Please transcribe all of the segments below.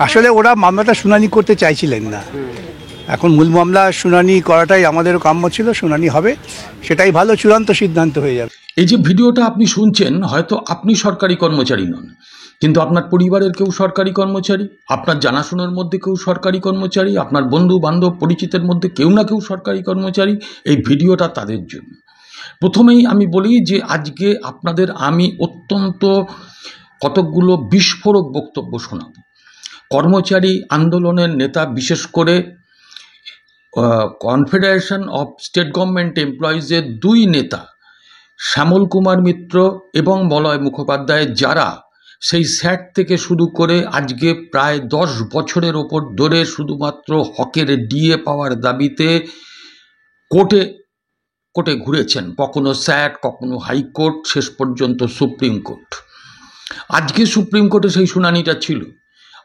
আসলে ওরা মামলাটা শুনানি করতে চাইছিলেন না। এখন মূল মামলা শুনানি করাটাই আমাদেরও কাম্য ছিল, শুনানি হবে, সেটাই ভালো, চূড়ান্ত সিদ্ধান্ত হয়ে যাবে। এই যে ভিডিওটা আপনি শুনছেন, হয়তো আপনি সরকারি কর্মচারী নন, কিন্তু আপনার পরিবারের কেউ সরকারি কর্মচারী, আপনার জানাশোনার মধ্যে কেউ সরকারি কর্মচারী, আপনার বন্ধু বান্ধব পরিচিতের মধ্যে কেউ না কেউ সরকারি কর্মচারী। এই ভিডিওটা তাদের জন্য। প্রথমেই আমি বলি যে আজকে আপনাদের আমি অত্যন্ত কতকগুলো বিস্ফোরক বক্তব্য শোনাব। কর্মচারী আন্দোলনের নেতা, বিশেষ করে কনফেডারেশন অফ স্টেট গভর্নমেন্ট এমপ্লয়িজের দুই নেতা শ্যামল কুমার মিত্র এবং মলয় মুখোপাধ্যায়, যারা সেই স্যাট থেকে শুরু করে আজকে প্রায় 10 বছরের ওপর ধরে শুধুমাত্র হকের ডিএ পাওয়ার দাবিতে কোর্টে কোর্টে ঘুরেছেন, কখনো স্যাট, কখনো হাইকোর্ট, শেষ পর্যন্ত সুপ্রিম কোর্ট। আজকে সুপ্রিম কোর্টে সেই শুনানিটা ছিল।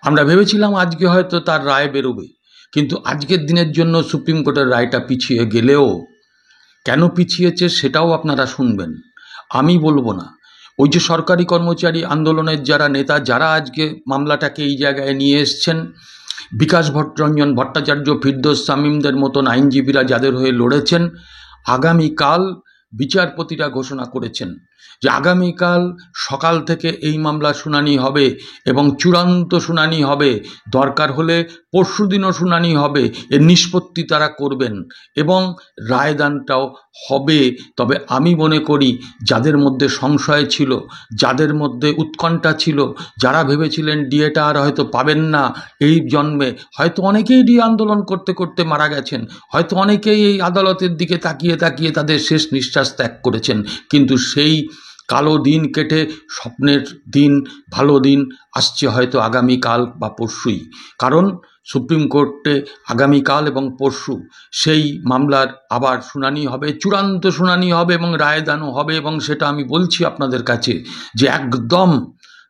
আমরা ভেবেছিলাম আজকে হয়তো তার রায় বেরোবে, কিন্তু আজকের দিনের জন্য সুপ্রিম কোর্টের রায়টা পিছিয়ে গেলেও কেন পিছিয়েছে সেটাও আপনারা শুনবেন, আমি বলবো না। ওই যে সরকারি কর্মচারী আন্দোলনের যারা নেতা, যারা আজকে মামলাটাকে এই জায়গায় নিয়ে এসছেন, বিকাশ রঞ্জন ভট্টাচার্য, ফিরদৌস শামীমদের মতন আইনজীবীরা যাদের হয়ে লড়েছেন, আগামীকাল বিচারপতিরা ঘোষণা করেছেন যে আগামীকাল সকাল থেকে এই মামলা শুনানি হবে এবং চূড়ান্ত শুনানি হবে, দরকার হলে পরশুদিনও শুনানি হবে, এর নিষ্পত্তি তারা করবেন এবং রায়দানটাও হবে। তবে আমি মনে করি যাদের মধ্যে সংশয় ছিল, যাদের মধ্যে উৎকণ্ঠা ছিল, যারা ভেবেছিলেন ডিএটা আর হয়তো পাবেন না এই জন্মে, হয়তো অনেকেই ডিএ আন্দোলন করতে করতে মারা গেছেন, হয়তো অনেকেই এই আদালতের দিকে তাকিয়ে তাকিয়ে তাদের শেষ নিঃশ্বাস ত্যাগ করেছেন, কিন্তু সেই কালো দিন কেটে স্বপ্নের দিন, ভালো দিন আসছে হয়তো আগামীকাল বা পরশুই। কারণ সুপ্রিম কোর্টে আগামীকাল এবং পরশু সেই মামলার আবার শুনানি হবে, চূড়ান্ত শুনানি হবে এবং রায়দানও হবে। এবং সেটা আমি বলছি আপনাদের কাছে যে একদম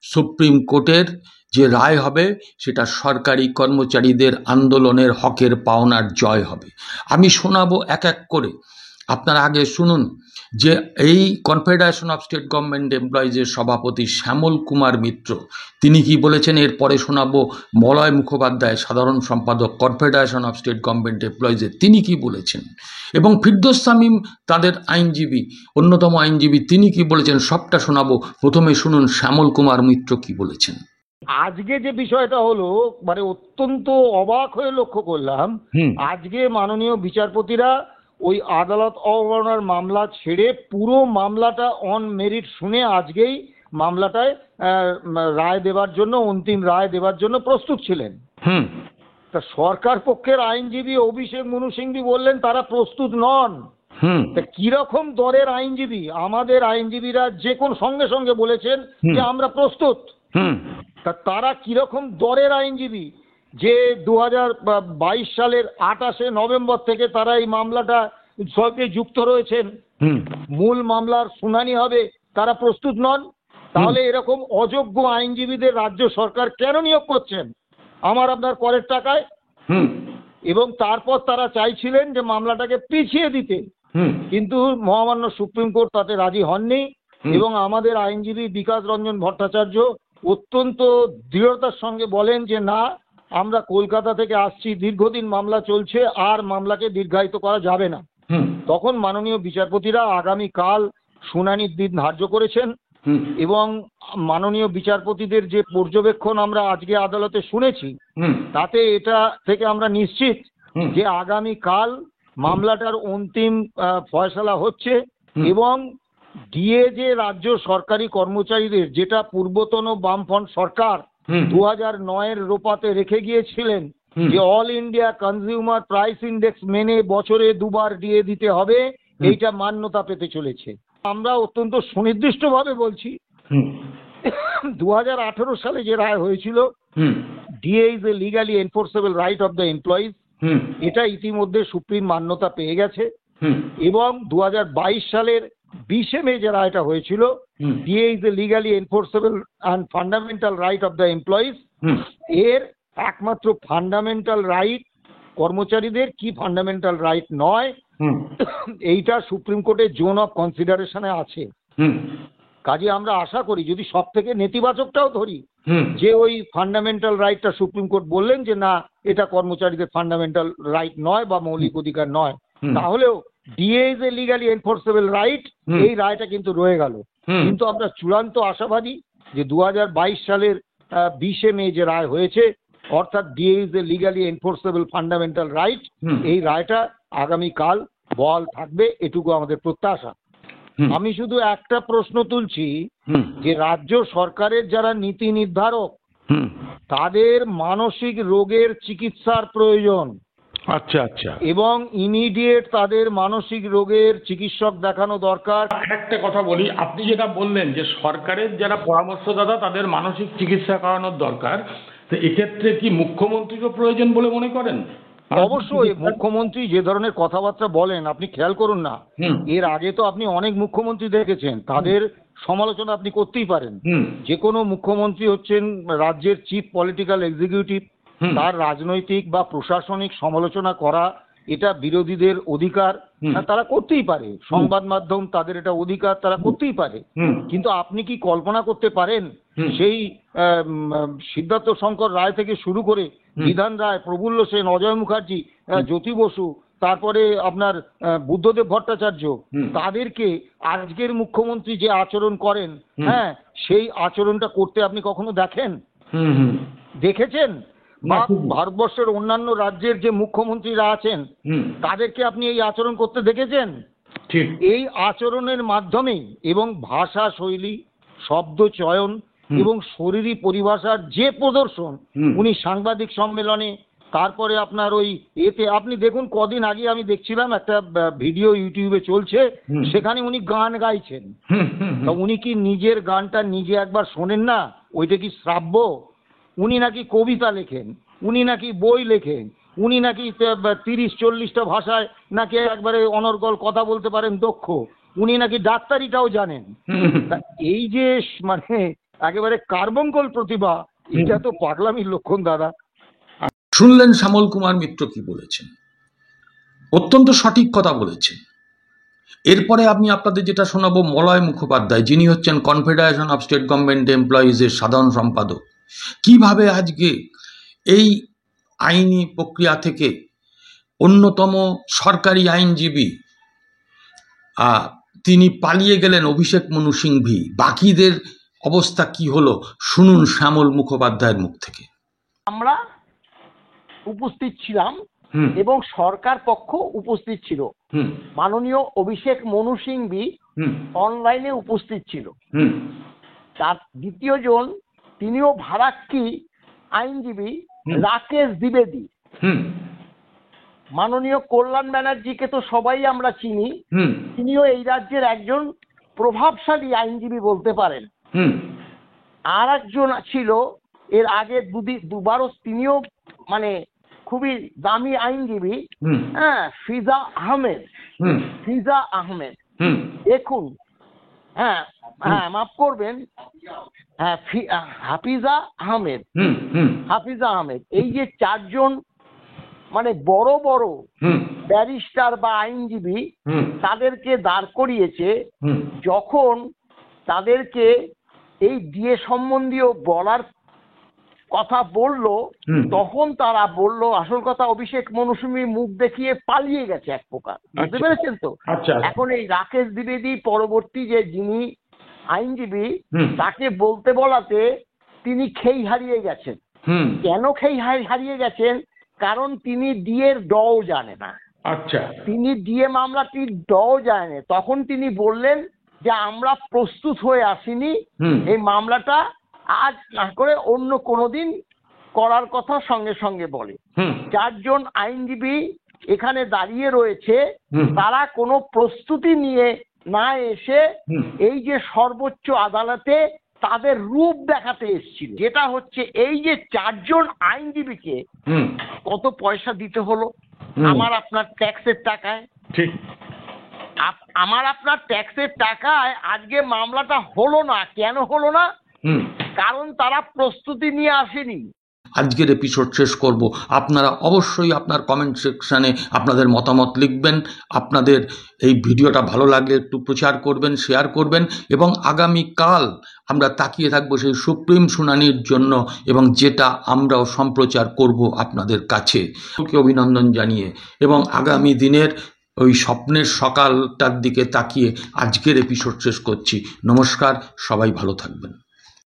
সুপ্রিম কোর্টের যে রায় হবে সেটা সরকারি কর্মচারীদের আন্দোলনের হকের পাওনার জয় হবে। আমি শোনাবো এক এক করে, আপনারা আগে শুনুন যে এই কনফেডারেশন অফ স্টেট গভর্নমেন্ট এমপ্লয়িজের সভাপতি শ্যামল কুমার মিত্র তিনি কি বলেছেন, এরপরে শোনাবো মলয় মুখোপাধ্যায়, সাধারণ সম্পাদক কনফেডারেশন অফ স্টেট গভর্নমেন্ট এমপ্লয়িজের, তিনি কি বলেছেন, এবং ফিরদৌস শামীম তাদের আইনজীবী, অন্যতম আইনজীবী, তিনি কি বলেছেন, সবটা শোনাবো। প্রথমে শুনুন শ্যামল কুমার মিত্র কি বলেছেন। আজকে যে বিষয়টা হলো, মানে অত্যন্ত অবাক হয়ে লক্ষ্য করলাম, আজকে মাননীয় বিচারপতিরা ওই আদালত অবমাননার মামলা ছেড়ে পুরো মামলাটা অন মেরিট শুনে আজকেই মামলাটায় রায় দেবার জন্য, অন্তিম রায় দেবার জন্য প্রস্তুত ছিলেন। তা সরকার পক্ষের আইনজীবী অভিষেক মনু সিংভি বললেন তারা প্রস্তুত নন। তা কিরকম দরের আইনজীবী? আমাদের আইনজীবীরা যে কোন সঙ্গে সঙ্গে বলেছেন যে আমরা প্রস্তুত। তা তারা কিরকম দরের আইনজীবী যে 2022 সালের 28শে নভেম্বর থেকে তারা এই মামলাটা সঙ্গে যুক্ত রয়েছেন, মূল মামলার শুনানি হবে, তারা প্রস্তুত নন? তাহলে এরকম অযোগ্য আইনজীবীদের রাজ্য সরকার কেন নিয়োগ করছেন আমার আপনার করের টাকায়? এবং তারপর তারা চাইছিলেন যে মামলাটাকে পিছিয়ে দিতে, কিন্তু মহামান্য সুপ্রিম কোর্ট তাতে রাজি হননি। এবং আমাদের আইনজীবী বিকাশ রঞ্জন ভট্টাচার্য অত্যন্ত দৃঢ়তার সঙ্গে বলেন যে না, আমরা কলকাতা থেকে আসছি, দীর্ঘদিন মামলা চলছে, আর মামলাকে দীর্ঘায়িত করা যাবে না। তখন মাননীয় বিচারপতিরা আগামীকাল শুনানির দিন ধার্য করেছেন এবং মাননীয় বিচারপতিদের যে পর্যবেক্ষণ আমরা আজকে আদালতে শুনেছি তাতে এটা থেকে আমরা নিশ্চিত যে আগামীকাল মামলাটার অন্তিম ফয়সালা হচ্ছে। এবং ডিএ যে রাজ্য সরকারি কর্মচারীদের, যেটা পূর্বতন বামফ্রন্ট সরকার 2009-এর রোপাতে রেখে গিয়েছিলেন যে all India consumer price index মেনে বছরে 2বার ডিএ দিতে হবে, এইটা মান্যতা পেতে চলেছে। আমরা অত্যন্ত সুনির্দিষ্টভাবে বলছি 2018 সালে যে রায় হয়েছিল DA is a legally enforceable right of the employees, এটা ইতিমধ্যে সুপ্রিম মান্যতা পেয়ে গেছে। এবং 2022 সালের 20শে মে যে রায়টা হয়েছিল DA is a legally enforceable and fundamental right of the employees, এর একমাত্র ফান্ডামেন্টাল রাইট কর্মচারীদের, কি ফান্ডামেন্টাল রাইট নয়, এইটা সুপ্রিম কোর্টের জোন অফ কনসিডারেশনে আছে। কাজে আমরা আশা করি, যদি সব থেকে নেতিবাচকটাও ধরি, হুম যে ওই ফান্ডামেন্টাল রাইটটা সুপ্রিম কোর্ট বললেন যে না, এটা কর্মচারীদের ফান্ডামেন্টাল রাইট নয় বা মৌলিক অধিকার নয়, হুম। তাহলেও DA is a legally enforceable right, hmm. এই রায়টা কিন্তু রয়ে গেল। হুম। কিন্তু আমরা চূড়ান্ত আশাবাদী যে 2022 সালের 20শে মে যে রায় হয়েছে, অর্থাৎ DA is a legally enforceable fundamental right, hmm. এই রায়টা আগামীকাল বহাল থাকবে, এটুকু আমাদের প্রত্যাশা। হুম। আমি শুধু একটা প্রশ্ন তুলছি হুম যে রাজ্য সরকারের যারা নীতি নির্ধারক, হুম তাদের মানসিক রোগের চিকিৎসার প্রয়োজন আচ্ছা আচ্ছা। এবং ইমিডিয়েট তাদের মানসিক রোগের চিকিৎসক দেখানো দরকার। একটা কথা বলি, আপনি যেটা বললেন যে সরকারের যারা পরামর্শদাতা তাদের মানসিক চিকিৎসা করানোর দরকার, তো এক্ষেত্রে কি মুখ্যমন্ত্রীরও প্রয়োজন বলে মনে করেন? অবশ্যই মুখ্যমন্ত্রী যে ধরনের কথাবার্তা বলেন, আপনি খেয়াল করুন না, হুম। এর আগে তো আপনি অনেক মুখ্যমন্ত্রী দেখেছেন, তাদের সমালোচনা আপনি করতেই পারেন। হুম যে কোনো মুখ্যমন্ত্রী হচ্ছেন রাজ্যের চিফ পলিটিক্যাল এক্সিকিউটিভ, হুম। তার রাজনৈতিক বা প্রশাসনিক সমালোচনা করা এটা বিরোধীদের অধিকার, হুম। তারা করতেই পারে। সংবাদ মাধ্যম তাদের এটা অধিকার, তারা করতেই পারে। হুম। কিন্তু আপনি কি কল্পনা করতে পারেন হুম। সেই সিদ্ধার্থ শঙ্কর রায় থেকে শুরু করে বিধান রায়, প্রফুল্ল সেন, অজয় মুখার্জি, জ্যোতি বসু, তারপরে আপনার বুদ্ধদেব ভট্টাচার্য, হুম। তাদেরকে আজকের মুখ্যমন্ত্রী যে আচরণ করেন, হুম। হ্যাঁ, সেই আচরণটা করতে আপনি কখনো দেখেন? হুম হুম দেখেছেন? না, বা খুবই। ভারতবর্ষের অন্যান্য রাজ্যের যে মুখ্যমন্ত্রীরা আছেন, হুম তাদেরকে আপনি এই আচরণ করতে দেখেছেন? ঠিক। এই আচরণের মাধ্যমেই এবং ভাষা শৈলী, শব্দ চয়ন হুম। এবং শরীরী পরিভাষার যে প্রদর্শন হুম। উনি সাংবাদিক সম্মেলনে, তারপরে আপনার ওই এতে আপনি দেখুন, কদিন আগে আমি দেখছিলাম একটা ভিডিও ইউটিউবে চলছে, হুম। সেখানে উনি গান গাইছেন। হুম হুম তা উনি কি নিজের গানটা নিজে একবার শোনেন না? ওইটা কি শ্রাব্য? উনি নাকি কবিতা লেখেন, উনি নাকি বই লেখেন, উনি নাকি 30-40টা ভাষায় নাকি একবারে অনর্গল কথা বলতে পারেন, দক্ষ, উনি নাকি ডাক্তারিটাও জানেন। হুম। তা এই যে মানে একেবারে কার্বঙ্কল প্রতিভা, এটা তো পাগলামির লক্ষণ দাদা। শুনলেন শ্যামল কুমার মিত্র কি বলেছেন, অত্যন্ত সঠিক কথা বলেছেন। এরপরে আমি আপনাদের যেটা শোনাবো, মলয় মুখোপাধ্যায়, যিনি হচ্ছেন কনফেডারেশন অফ স্টেট গভর্নমেন্ট এমপ্লয়িজের সাধারণ সম্পাদক, কিভাবে আজকে এই আইনি প্রক্রিয়া থেকে অন্যতম সরকারি আইনজীবী তিনি পালিয়ে গেলেন, অভিষেক মনু সিংভি, বাকিদের অবস্থা কি হলো শুনুন শ্যামল মুখোপাধ্যায়ের মুখ থেকে। আমরা উপস্থিত ছিলাম হুম এবং সরকার পক্ষ উপস্থিত ছিল। হুম মাননীয় অভিষেক মনু সিংভি হুম অনলাইনে উপস্থিত ছিল। হুম তার দ্বিতীয় জন, তিনিও ভারাক্কি আইনজীবী হুম। রাকেশ দ্বিবেদী। হুম মাননীয় কল্যাণ ব্যানার্জিকে তো সবাই আমরা চিনি, হুম তিনিও এই রাজ্যের একজন প্রভাবশালী আইনজীবী বলতে পারেন। হুম আর একজন ছিল এর আগে দুবারও, তিনিও মানে খুবই দামি আইনজীবী, হুম হ্যাঁ, ফিজা আহমেদ। হুম ফিজা আহমেদ, হুম দেখুন, হ্যাঁ হ্যাঁ মাফ করবেন, হ্যাঁ হাফিজা আহমেদ, হুম হুম হাফিজা আহমেদ, এই যে চারজন মানে বড় বড় হুম ব্যারিস্টার বা আইনজীবী, হুম তাদেরকে দাঁড় করিয়েছে। হুম যখন তাদেরকে এই ডিএ সম্বন্ধীয় বলার কথা বললো, হুম। তখন তারা বলল, আসল কথা অভিষেক মনু সিংভি মুখ দেখিয়ে পালিয়ে গেছে এক প্রকার, বুঝতে আচ্ছা। পেরেছেন তো? আচ্ছা। এখন এই রাকেশ দ্বিবেদী পরবর্তী যে যিনি আইনজীবী, হুম। তাকে বলতে বলাতে তিনি খেই হারিয়ে গেছেন। হুম কেন খেই হারিয়ে গেছেন? কারণ তিনি ডিএর ডও জানে না। আচ্ছা। তিনি ডিএ মামলাটির ডও জানে। তখন তিনি বললেন যে আমরা প্রস্তুত হয়ে আসিনি, হুম। এই মামলাটা আজ না করে অন্য কোনো দিন করার কথা সঙ্গে সঙ্গে বলে। হুম চারজন আইনজীবী এখানে দাঁড়িয়ে রয়েছে, হুম। তারা কোনো প্রস্তুতি নিয়ে না এসে হুম। এই যে সর্বোচ্চ আদালতে তাদের রূপ দেখাতে এসেছিল। যেটা হচ্ছে, এই যে চারজন আইনজীবীকে হুম কত পয়সা দিতে হলো হুম। আমার আপনার ট্যাক্সের টাকায়, ঠিক। আমার আপনার ট্যাক্সের টাকায় আজকে মামলাটা হলো না। কেন হলো না? হুম কারণ তারা প্রস্তুতি নিয়ে আসেনি। আজকের এপিসোড শেষ করব। আপনারা অবশ্যই আপনার কমেন্ট সেকশানে আপনাদের মতামত লিখবেন। আপনাদের এই ভিডিওটা ভালো লাগলে একটু প্রচার করবেন, শেয়ার করবেন, এবং আগামীকাল আমরা তাকিয়ে থাকবো সেই সুপ্রিম শুনানির জন্য, এবং যেটা আমরাও সম্প্রচার করব আপনাদের কাছে। অভিনন্দন জানিয়ে এবং আগামী দিনের ওই স্বপ্নের সকালটার দিকে তাকিয়ে আজকের এপিসোড শেষ করছি। নমস্কার, সবাই ভালো থাকবেন।